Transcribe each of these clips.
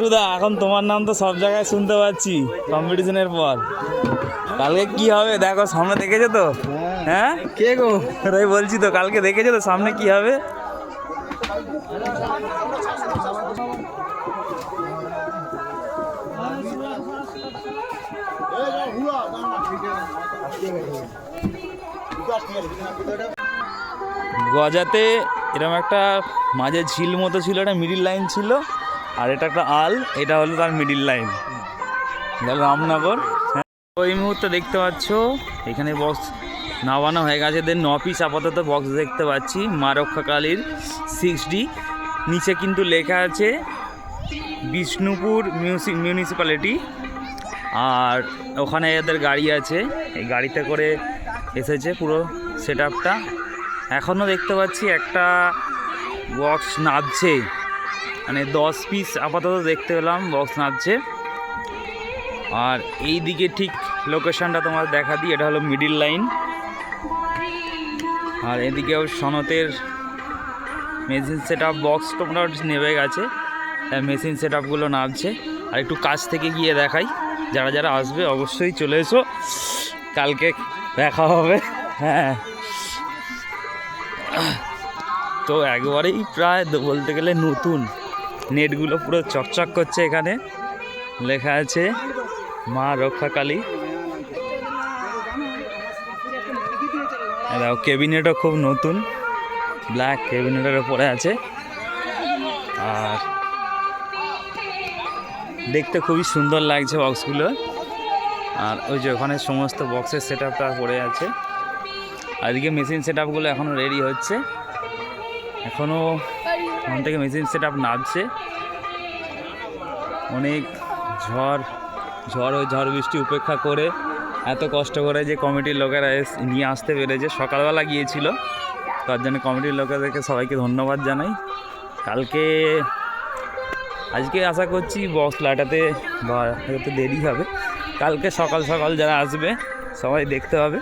রুদা এখন তোমার নাম তো সব জায়গায় শুনতে পাচ্ছি কম্পিটিশনের পর। কালকে কি হবে দেখো, সামনে দেখেছো তো? হ্যাঁ কে গো? তাই বলছি তো, কালকে দেখেছো তো সামনে কি হবে? গজাতে এরকম একটা মাঝে ঝিল মতো ছিল, একটা মিডিল লাইন ছিল, আর এটা একটা আল, এটা হলো তার মিডিল লাইন, রামনগর। হ্যাঁ, ওই মুহূর্তে দেখতে পাচ্ছ এখানে বক্স নামানো হয়ে গেছে। 9 পিস আপাতত বক্স দেখতে পাচ্ছি মা রক্ষাকালীর 6D। নিচে কিন্তু লেখা আছে বিষ্ণুপুর মিউনিসিপ্যালিটি, আর ওখানে এদের গাড়ি আছে, এই গাড়িতে করে এসেছে পুরো সেট আপটা। এখনও দেখতে পাচ্ছি একটা বক্স নামছে, মানে 10 পিস আপাতত দেখতে পেলাম বক্স নামছে। আর এই দিকে ঠিক লোকেশনটা তোমার দেখা দিই, এটা হলো মিডিল লাইন, আর এদিকেও সনতের মেশিন সেট আপ বক্স তোমরা নেমে গেছে, মেশিন সেট আপগুলো নামছে। আর একটু কাছ থেকে গিয়ে দেখাই, যারা যারা আসবে অবশ্যই চলে এসো, কালকে দেখা হবে। হ্যাঁ, তো একবারেই প্রায় বলতে গেলে নতুন, নেটগুলো পুরো চকচক করছে। এখানে লেখা আছে মা রক্ষাকালী। দেখো ক্যাবিনেটও খুব নতুন, ব্ল্যাক ক্যাবিনেটের ওপরে আছে, আর দেখতে খুবই সুন্দর লাগছে বক্সগুলো। আর ওই যে ওখানে সমস্ত বক্সের সেট আপটা পড়ে আছে, আর এদিকে মেশিন সেট আপগুলো এখনও রেডি হচ্ছে, এখনও ওখান থেকে মেশিন সেট আপ নামছে। অনেক ঝড় বৃষ্টি উপেক্ষা করে এত কষ্ট করে যে কমিটির লোকেরা নিয়ে আসতে পেরেছে, সকালবেলা গিয়েছিল, তার জন্য কমিটির লোকেদেরকে সবাইকে ধন্যবাদ জানাই। আজকে আশা করছি বক্স লাটাতে বা হয়তো দেরি হবে, কালকে সকাল সকাল যারা আসবে সবাই দেখতে হবে।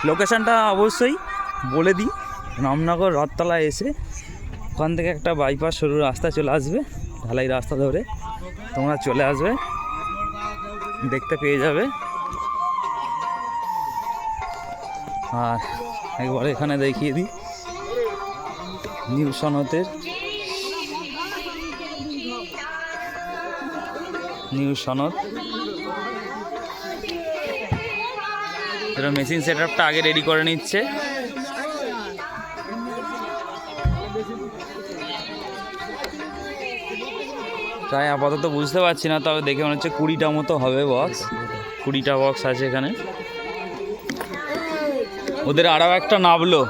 লোকেশানটা অবশ্যই বলে দিই, রামনগর রথতলা এসে ওখান থেকে একটা বাইপাস সরু রাস্তা চলে আসবে, ঢালাই রাস্তা ধরে তোমরা চলে আসবে, দেখতে পেয়ে যাবে। আর একবার এখানে দেখিয়ে দিই নিউ সনতের নিউ সনদ, এটা মেশিন সেট আপটা আগে রেডি করে নিচ্ছে। তাই আপাতত বুঝতে পারছি না, তবে দেখে মনে হচ্ছে 20টা মতো হবে বক্স, 20টা বক্স আছে এখানে। ওদের আরও একটা নামলো,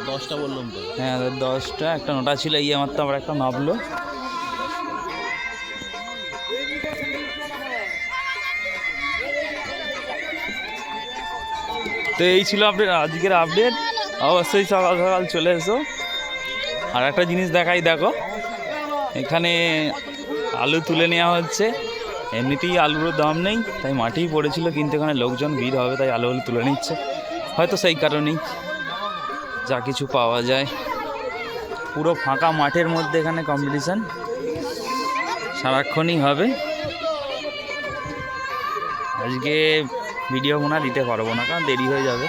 10টা বললাম তো। হ্যাঁ ওদের 10টা, একটা 9টা ছিল, মাত্র আবার একটা নামলো। তো এই ছিল আজকের আপডেট, অবশ্যই সকাল সকাল চলে এসো। আর একটা জিনিস দেখাই, দেখো এখানে আলু তুলে নেওয়া হচ্ছে, এমনিতেই আলুরও দাম নেই, তাই মাটিই পড়েছিল, কিন্তু এখানে লোকজন ভিড় হবে তাই আলু তুলে নিচ্ছে, হয়তো সেই কারণেই যা কিছু পাওয়া যায়। পুরো ফাঁকা মাঠের মধ্যে এখানে কম্পিটিশান সারাক্ষণই হবে। আজকে ভিডিও মনে দিতে পারবো না, কারণ দেরি হয়ে যাবে।